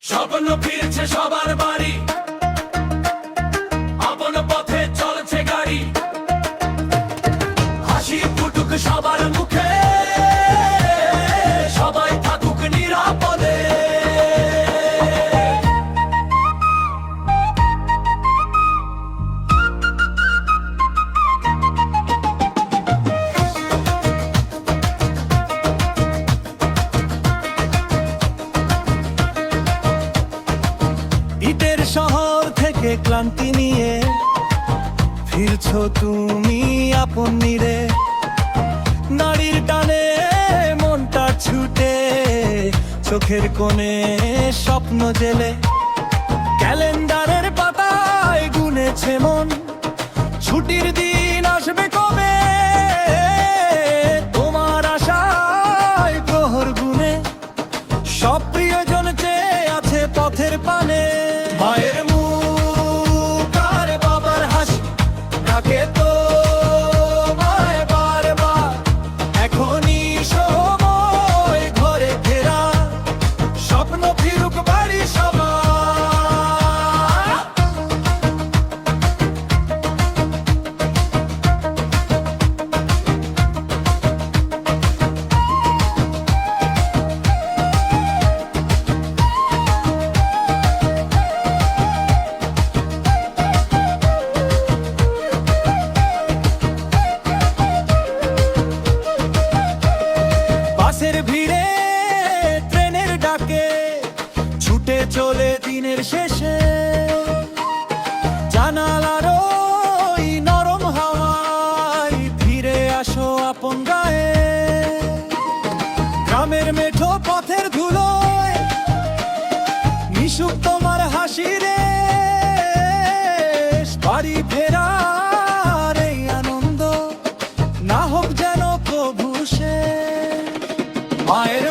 স্বপ্ন ফিরছে সবার বাড়ি, আপন পথে চলছে গাড়ি, হাসি ফুটুক সবার মুখে, সবাই থাকুক নিরাপদে। ঈদের শহর থেকে ক্লান্তি নিয়ে ফিরছো তুমি আপন নিরে, নারীর টানে মনটা ছুটে, চোখের কোণে স্বপ্ন জেলে, ক্যালেন্ডারের পাতায় গুনেছে মন, ছুটির দিন আসবে কবে, তোমার আশায় প্রহর গুনে, সব প্রিয়জন চেয়ে আছে পথের পানে। মায়ের মুখ আর বাবার হাসি ডাকে তো মায় বারবার, এখনই সময় ঘরে ফেরা, স্বপ্ন ফিরুক বাড়ি সবার। বাসের ভিড়ে ট্রেনের ডাকে ছুটে চলে দিনের শেষে, জানালার ওই নরম হাওয়ায় ফিরে আসো আপন গায়ে, গ্রামের মেঠো পথের ধুলোয় মিশুক তোমার হাসি রে, বাড়ি ফেরার এই আনন্দ না হোক যেন প্রভু সে। মায়ের